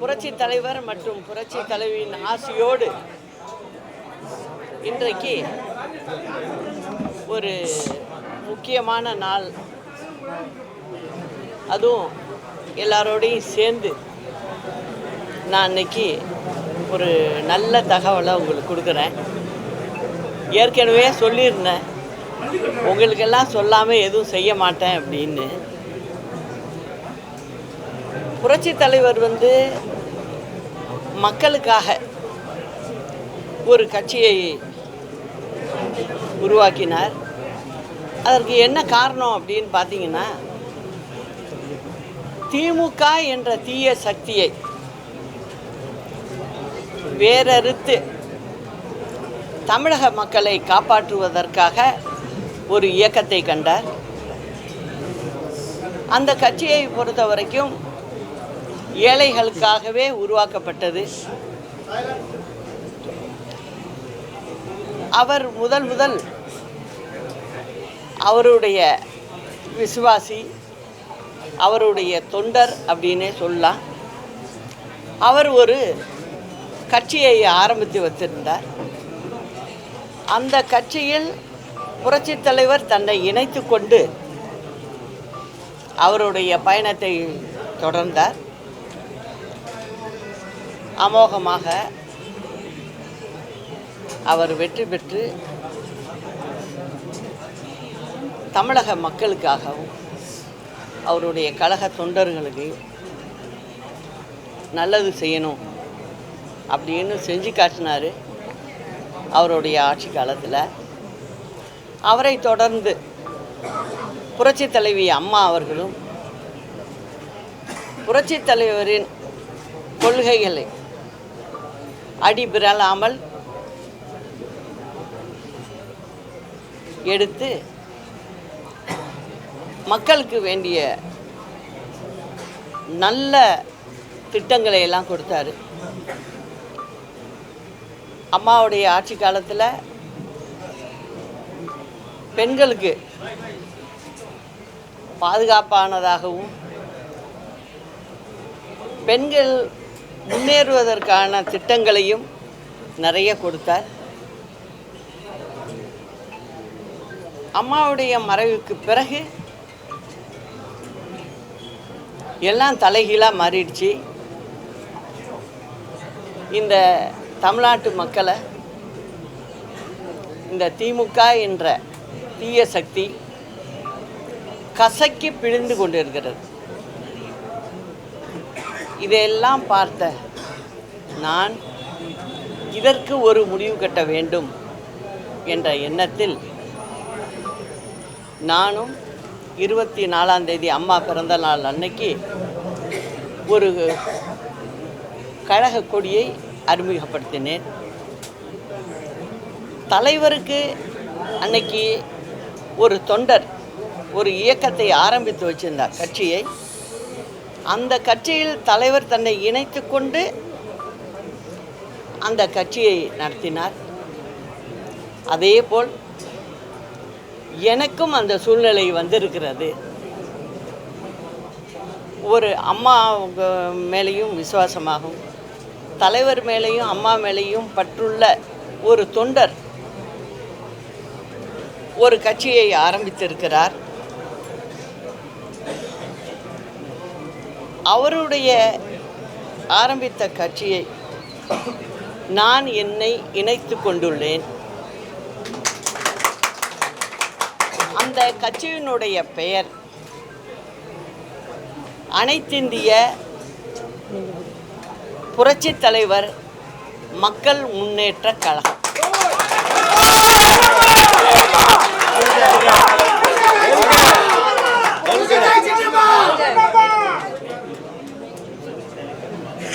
புரட்சி தலைவர் மற்றும் புரட்சி தலைவியின் ஆசையோடு இன்றைக்கு ஒரு முக்கியமான நாள், அதுவும் எல்லாரோடையும் சேர்ந்து நான் இன்னைக்கு ஒரு நல்ல தகவலை உங்களுக்கு கொடுக்குறேன். ஏற்கனவே சொல்லியிருந்தேன், உங்களுக்கெல்லாம் சொல்லாமல் எதுவும் செய்ய மாட்டேன் அப்படின்னு. புரட்சி தலைவர் மக்களுக்காக ஒரு கட்சியை உருவாக்கினார். அதற்கு என்ன காரணம் அப்படின்னு பார்த்தீங்கன்னா, திமுக என்ற தீய சக்தியை வேறறுத்து தமிழக மக்களை காப்பாற்றுவதற்காக ஒரு இயக்கத்தை கண்டார். அந்த கட்சியை பொறுத்த வரைக்கும் ஏழைகளுக்காகவே உருவாக்கப்பட்டது. அவர் முதல் அவருடைய விசுவாசி, அவருடைய தொண்டர் அப்படின்னே சொல்லலாம். அவர் ஒரு கட்சியை ஆரம்பித்து வைத்திருந்தார். அந்த கட்சியில் புரட்சி தலைவர் தன்னை இணைத்து கொண்டு அவருடைய பயணத்தை தொடர்ந்தார். அமோகமாக அவர் வெற்றி பெற்று தமிழக மக்களுக்காகவும் அவருடைய கழக தொண்டர்களுக்கு நல்லது செய்யணும் அப்படின்னு செஞ்சு காட்டினார். அவருடைய ஆட்சி காலத்தில் அவரை தொடர்ந்து புரட்சி தலைவி அம்மா அவர்களும் புரட்சி தலைவரின் கொள்கைகளை அடிபிறலாமல் எடுத்து மக்களுக்கு வேண்டிய நல்ல திட்டங்களை எல்லாம் கொடுத்தாரு. அம்மாவுடைய ஆட்சி காலத்தில் பெண்களுக்கு பாதுகாப்பானதாகவும் பெண்கள் முன்னேறுவதற்கான திட்டங்களையும் நிறைய கொடுத்தார். அம்மாவுடைய மறைவுக்கு பிறகு எல்லாம் தலைகீழாக மாறிடுச்சு. இந்த தமிழ்நாட்டு மக்களை இந்த திமுக என்ற தீய சக்தி கசக்கி பிழிந்து கொண்டிருக்கிறது. இதையெல்லாம் பார்த்த நான் இதற்கு ஒரு முடிவு கட்ட வேண்டும் என்ற எண்ணத்தில் நானும் 24ஆம் தேதி அம்மா பிறந்த நாள் அன்னைக்கு ஒரு கழக கொடியை அறிமுகப்படுத்தினேன். தலைவருக்கு அன்னைக்கு ஒரு தொண்டர் ஒரு இயக்கத்தை ஆரம்பித்து வச்சிருந்தார், கட்சியை. அந்த கட்சியில் தலைவர் தன்னை இணைத்து கொண்டு அந்த கட்சியை நடத்தினார். அதேபோல் எனக்கும் அந்த சூழ்நிலை வந்திருக்கிறது. ஒரு அம்மா மேலேயும் விசுவாசமாகும், தலைவர் மேலேயும் அம்மா மேலேயும் பற்றுள்ள ஒரு தொண்டர் ஒரு கட்சியை ஆரம்பித்திருக்கிறார். அவருடைய ஆரம்பித்த கட்சியை நான் என்னை இணைத்து கொண்டுள்ளேன். அந்த கட்சியினுடைய பெயர் அனைத்திந்திய புரட்சி தலைவர் மக்கள் முன்னேற்ற கழகம்.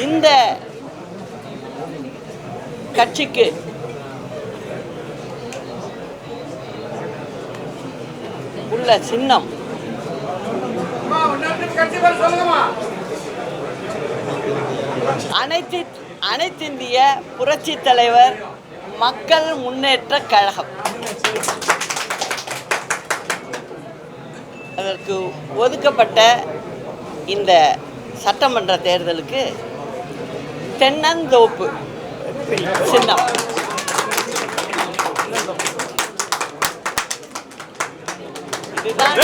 இந்த கட்சிக்கு உள்ள சின்னம் அனைத்திந்திய புரட்சி தலைவர் மக்கள் முன்னேற்ற கழகம். அதற்கு ஒதுக்கப்பட்ட இந்த சட்டமன்ற தேர்தலுக்கு தென்னந்தோப்பு சின்னம். இதுதான்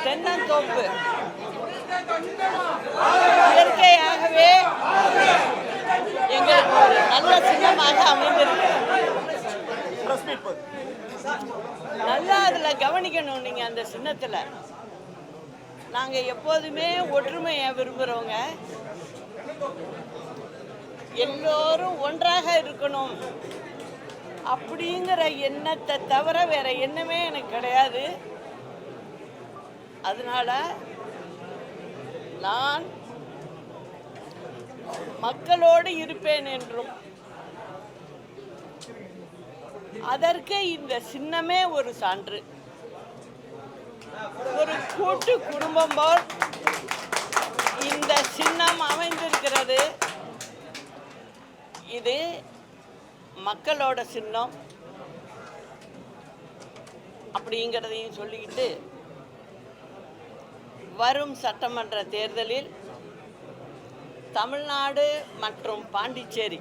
தென்னந்தோப்பு இயற்கையாகவே எங்களுக்கு ஒரு நல்ல சின்னமாக அமைந்திருக்கு. நல்லா அதில் கவனிக்கணும். நீங்கள் அந்த சின்னத்தில் நாங்கள் எப்போதுமே ஒற்றுமையை விரும்புகிறவங்க, எல்லோரும் ஒன்றாக இருக்கணும் அப்படிங்கிற எண்ணத்தை தவிர வேற எண்ணமே எனக்கு கிடையாது. அதனால நான் மக்களோடு இருப்பேன் என்றும், அதற்கு இந்த சின்னமே ஒரு சான்று. ஒரு கூட்டு குடும்பம் போல் இந்த சின்னம் அமைந்திருக்கிறது. இது மக்களோட சின்னம் அப்படிங்கிறதையும் சொல்லிக்கிட்டு, வரும் சட்டமன்ற தேர்தலில் தமிழ்நாடு மற்றும் பாண்டிச்சேரி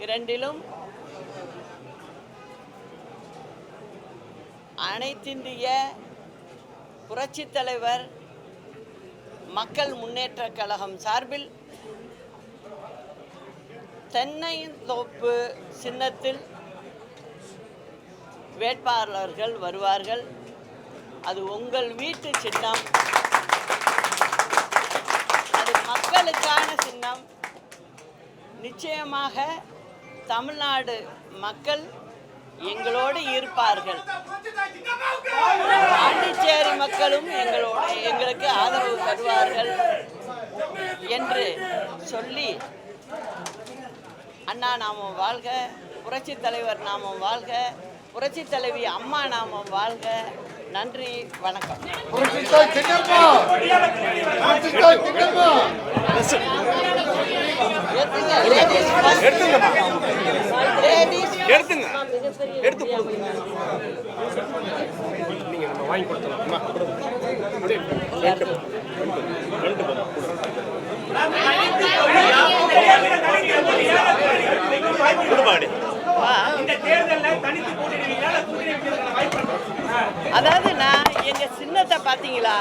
இரண்டிலும் அனைத்திந்திய புரட்சித் தலைவர் மக்கள் முன்னேற்றக் கழகம் சார்பில் தென்னந்தோப்பு சின்னத்தில் வேட்பாளர்கள் வருவார்கள். அது உங்கள் வீட்டு சின்னம், அது மக்களுக்கான சின்னம். நிச்சயமாக தமிழ்நாடு மக்கள் எங்களோடு இருப்பார்கள். பாண்டிச்சேரி மக்களும் எங்களுக்கு ஆதரவு தருவார்கள் என்று சொல்லி, அண்ணா நாமம் வாழ்க, புரட்சி தலைவர் நாமம் வாழ்க, புரட்சி தலைவி அம்மா நாமம் வாழ்க. நன்றி, வணக்கம். அதாவது நான் எங்க சின்னத்தை பார்த்தீங்களா?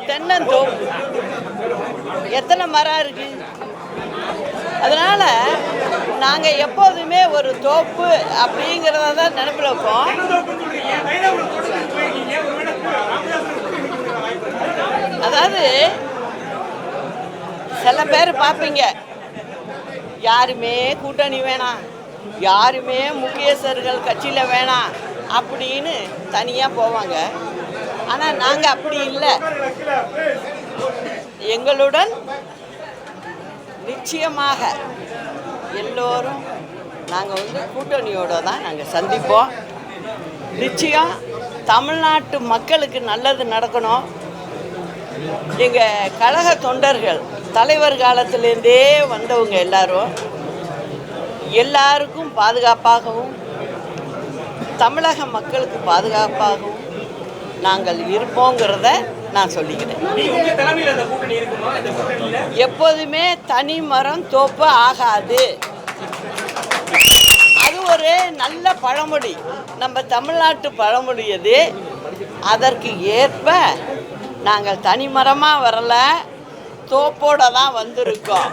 தென்னந்தோப்பு எத்தனை மரம் இருக்கு. அதனால நாங்க எப்போதுமே ஒரு தோப்பு அப்படிங்கிறத தான் நினைப்பில் வைப்போம். அதாவது சில பேர் பார்ப்பீங்க, யாருமே கூட்டணி வேணாம், யாருமே முக்கியஸ்தர்கள் கட்சியில் வேணாம் அப்படின்னு தனியாக போவாங்க. ஆனால் நாங்கள் அப்படி இல்லை. எங்களுடன் நிச்சயமாக எல்லோரும் நாங்கள் கூட்டணியோடு தான் நாங்கள் சந்திப்போம். நிச்சயம் தமிழ்நாட்டு மக்களுக்கு நல்லது நடக்கணும். எங்கள் கழக தொண்டர்கள் தலைவர் காலத்திலேருந்தே வந்தவங்க எல்லாருக்கும் பாதுகாப்பாகவும் தமிழக மக்களுக்கு பாதுகாப்பாகவும் நாங்கள் இருப்போங்கிறத நான் சொல்லிக்கிறேன். எப்போதுமே தனி மரம் தோப்பு ஆகாது. அது ஒரு நல்ல பழமொழி, நம்ம தமிழ்நாட்டு பழமொழி. அது அதற்கு ஏற்ப நாங்கள் தனி மரமாக வரலை, தோப்போட தான் வந்திருக்கோம்.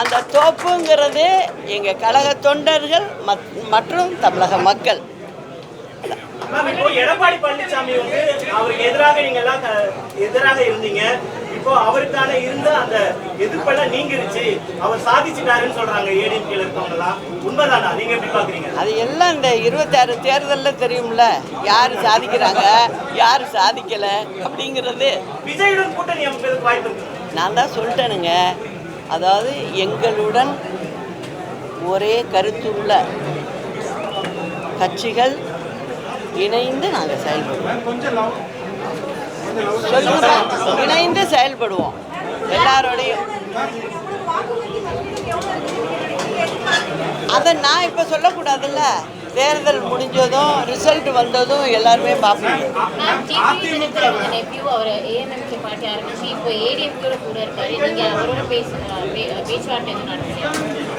அந்த தோப்புங்கிறது எங்கள் கழக தொண்டர்கள் மற்றும் தமிழக மக்கள். இப்போ எடப்பாடி பழனிசாமி வந்து அவருக்கு எதிராக நீங்க எல்லாம் எதிராக இருந்தீங்க. இப்போ அவருக்கான இருந்த அந்த எதிர்ப்பெல்லாம் நீங்கிருச்சு, அவர் சாதிச்சுட்டாருன்னு சொல்றாங்க ஏடிஎம்கேல இருக்கவங்க எல்லாம். உண்மைதானா? நீங்க எப்படி பாக்குறீங்க? அது எல்லாம் இந்த 26 தேர்தலில் தெரியும்ல, யார் சாதிக்கிறாங்க யார் சாதிக்கலை அப்படிங்கிறது. விஜயுடன் கூட்டணி அமைப்பதற்கு வாய்ப்பு இருக்கு. நான் தான் சொல்லிட்டேனுங்க, அதாவது எங்களுடன் ஒரே கருத்துள்ள கட்சிகள் இணைந்து நாங்கள் செயல்படுவோம். சொல்லுங்க, இணைந்து செயல்படுவோம் எல்லாரோடையும். அதை நான் இப்போ சொல்லக்கூடாதுல்ல, தேர்தல் முடிஞ்சதும் ரிசல்ட் வந்ததும் எல்லாருமே பார்ப்போம்.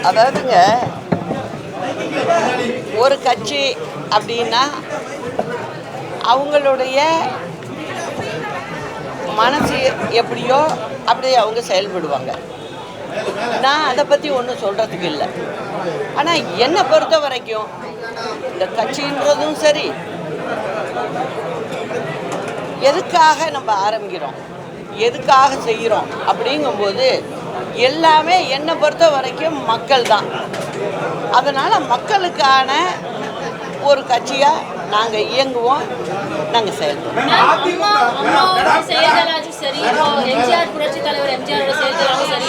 அதாவதுங்க, ஒரு கட்சி அப்படின்னா அவங்களுடைய மனசு எப்படியோ அப்படி அவங்க செயல்படுவாங்க. நான் அதை பற்றி ஒன்றும் சொல்கிறதுக்கு இல்லை. ஆனால் என்னை பொறுத்த வரைக்கும் இந்த கட்சின்றதும் சரி, எதுக்காக நம்ம ஆரம்பிக்கிறோம், எதுக்காக செய்கிறோம் அப்படிங்கும்போது எல்லாமே என்னை பொறுத்த வரைக்கும் மக்கள் தான். அதனால் மக்களுக்கான ஒரு கட்சியாக நாங்கள் இயங்குவோம், நாங்கள் செயல்படுவோம். சரி, எம்ஜிஆர் புரட்சி தலைவர் எம்ஜிஆரோட செயல்களாகவும் சரி,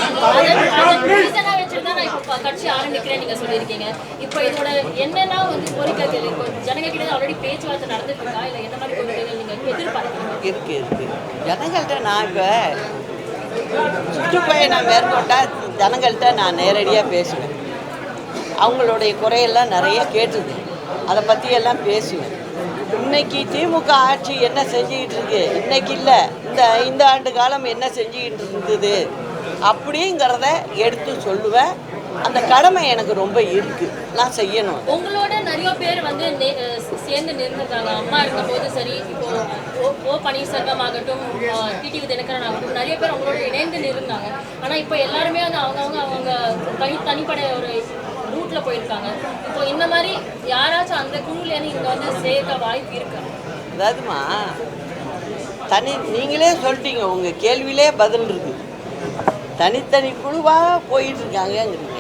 கட்சி ஆரம்பிக்கிறேன் நீங்க சொல்லியிருக்கீங்க. இப்போ இதோட என்னன்னா வந்து கோரிக்கைகள் இப்போ ஜனங்கள்கிட்ட ஆல்ரெடி பேச்சுவார்த்தை நடந்துட்டு இருக்கா, இல்லை என்ன மாதிரி கோரிக்கைகள் நீங்க எதிர்பார்க்கிறீங்க? இருக்கு ஜனங்கள்கிட்ட நான் இப்போ சுற்றுப்பயணம் மேற்கொண்டால் ஜனங்கள்கிட்ட நான் நேரடியாக பேசுவேன். அவங்களுடைய குறையெல்லாம் நிறைய கேட்டுது, அதை பற்றியெல்லாம் பேசுவேன். இன்னைக்கு திமுக ஆட்சி என்ன செஞ்சுக்கிட்டு இருக்கு, இன்னைக்கு இல்லை இந்த 5 ஆண்டு காலம் என்ன செஞ்சுக்கிட்டு இருந்தது அப்படிங்கிறத எடுத்து சொல்லுவேன். அந்த கடமை எனக்கு ரொம்ப இருக்குது, நான் செய்யணும். உங்களோட நிறைய பேர் வந்து சேர்ந்து நின்றுருக்காங்க. அம்மா இருக்கும்போது சரி, இப்போ ஓ பன்னீர்செல்வம் ஆகட்டும், டிடிவி தினகரன் ஆகட்டும், நிறைய பேர் அவங்களோட இணைந்து நின்றுருந்தாங்க. ஆனால் இப்போ எல்லாருமே வந்து அவங்க தனிப்படை ஒரு ரூட்ல போயிருக்காங்க. இப்போ இந்த மாதிரி யாராச்சும் அந்த குழுலேருந்து இங்கே வந்து சேர்க்க வாய்ப்பு இருக்கு? அதாவதுமா, நீங்களே சொல்லிட்டீங்க, உங்கள் கேள்வியிலே பதில் இருக்கு. தனித்தனி குழுவாக போயிட்டு இருக்காங்கங்கிறீங்க.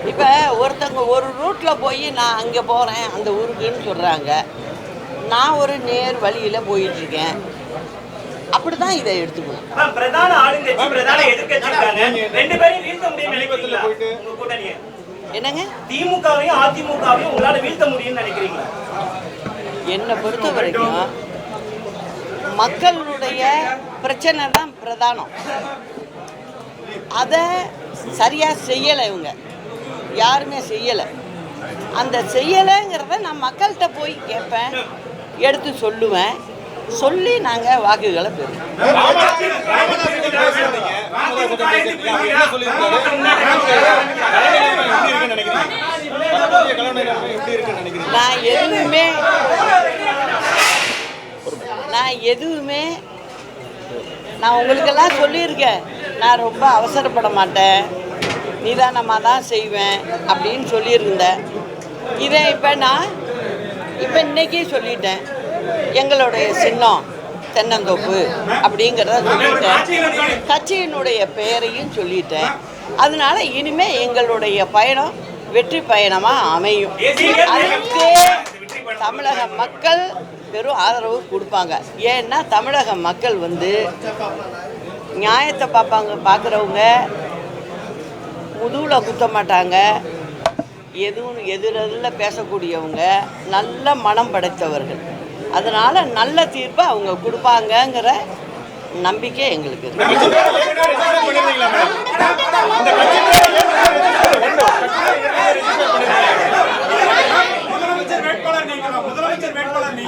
இப்போ ஒருத்தவங்க ஒரு ரூட்டில் போய் நான் அங்கே போகிறேன் அந்த ஊருக்குன்னு சொல்கிறாங்க, நான் ஒரு நேர் வழியில் போயிட்டுருக்கேன். அப்படி தான் இதை எடுத்துக்கணும். பிரதான ஆளுங்கட்சி பிரதான எதிர்க்கட்சி ரெண்டு பேரையும் வீழ்த்த முடியும் நினைக்கிறீங்களா? உங்க கூட்டணியை என்னங்க, திமுகவையும் அதிமுகவையும் உங்களால் வீழ்த்த முடியும்னு நினைக்கிறீங்களா? என்னை பொறுத்த வரைக்கும் மக்களுடைய பிரச்சனை தான் பிரதானம். அதை சரியாக செய்யலை, இவங்க யாருமே செய்யலை. அந்த செய்யலைங்கிறத நான் மக்கள்கிட்ட போய் கேட்பேன், எடுத்து சொல்லுவேன், சொல்லி நாங்கள் வாக்குகளை பெறுவோம். நான் உங்களுக்கெல்லாம் சொல்லியிருக்கேன், நான் ரொம்ப அவசரப்பட மாட்டேன், நிதானமாக தான் செய்வேன் அப்படின்னு சொல்லியிருந்தேன். இதை இப்போ இன்னைக்கே சொல்லிட்டேன், எங்களுடைய சின்னம் தென்னந்தோப்பு அப்படிங்கிறத சொல்லிட்டேன், கட்சியினுடைய பெயரையும் சொல்லிட்டேன். அதனால இனிமேல் எங்களுடைய பயணம் வெற்றி பயணமாக அமையும். அதுக்கு தமிழக மக்கள் பெரும் ஆதரவு கொடுப்பாங்க. ஏன்னா தமிழக மக்கள் நியாயத்தை பார்க்குறவங்க முதுகில் குத்த மாட்டாங்க. எதுவும் எதிரெதில் பேசக்கூடியவங்க நல்ல மனம் படைத்தவர்கள். அதனால் நல்ல தீர்ப்பை அவங்க கொடுப்பாங்கங்கிற நம்பிக்கை எங்களுக்கு இருக்கு.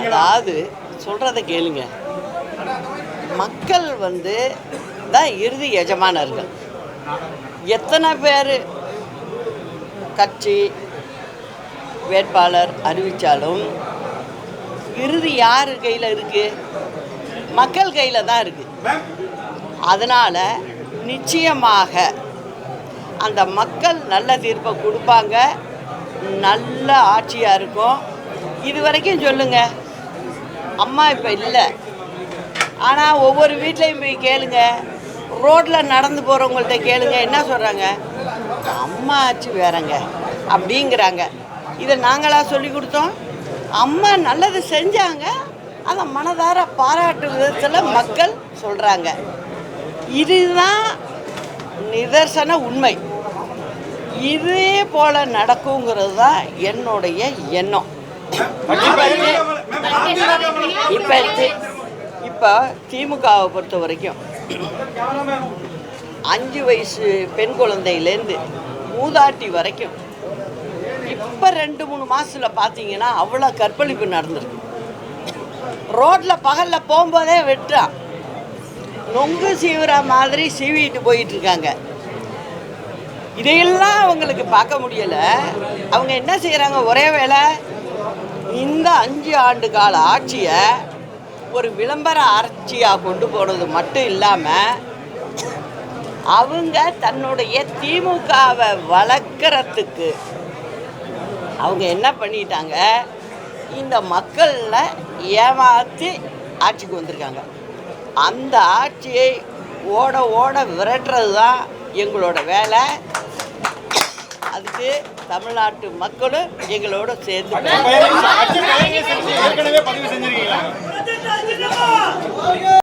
அதாவது சொல்கிறத கேளுங்க, மக்கள் தான் இறுதி எஜமானர்கள். எத்தனை பேர் கட்சி வேட்பாளர் அறிவித்தாலும் இறுதி யார் கையில் இருக்குது? மக்கள் கையில் தான் இருக்குது. அதனால் நிச்சயமாக அந்த மக்கள் நல்ல தீர்ப்பை கொடுப்பாங்க, நல்ல ஆட்சியாக இருக்கும். இது வரைக்கும் சொல்லுங்கள், அம்மா இப்போ இல்லை. ஆனால் ஒவ்வொரு வீட்லேயும் போய் கேளுங்க, ரோட்டில் நடந்து போகிறவங்கள்ட்ட கேளுங்க, என்ன சொல்கிறாங்க? அம்மா ஆச்சு வேறங்க அப்படிங்கிறாங்க. இதை நாங்களாக சொல்லி கொடுத்தோம்? அம்மா நல்லது செஞ்சாங்க, அதை மனதார பாராட்டு விதத்தில் மக்கள் சொல்கிறாங்க. இதுதான் நிதர்சன உண்மை. இதே போல் நடக்குங்கிறது தான் என்னுடைய எண்ணம். இப்போ திமுகவை பொறுத்த வரைக்கும் 5 வயசு பெண் குழந்தையிலேருந்து மூதாட்டி வரைக்கும் இப்போ 2-3 மாதத்தில் பார்த்தீங்கன்னா அவ்வளோ கற்பழிப்பு நடந்திருக்கு. ரோட்டில் பகலில் போகும்போதே வெட்டுறான், நொங்கு சீவுற மாதிரி சீவிட்டு போயிட்டுருக்காங்க. இதையெல்லாம் அவங்களுக்கு பார்க்க முடியலை. அவங்க என்ன செய்கிறாங்க? ஒரே வேளை இந்த 5 ஆண்டு கால ஆட்சியை ஒரு விளம்பர ஆட்சியாக கொண்டு போனது மட்டும் இல்லாமல் அவங்க தன்னுடைய திமுகவை வளர்க்குறதுக்கு அவங்க என்ன பண்ணிட்டாங்க? இந்த மக்களில் ஏமாற்றி ஆட்சிக்கு வந்திருக்காங்க. அந்த ஆட்சியை ஓட ஓட விரட்டுறது தான் எங்களோட வேலை. அதுக்கு தமிழ்நாட்டு மக்களும் எங்களோட சேர்ந்து ஏற்கனவே பதிவு செஞ்சிருக்கீங்களா?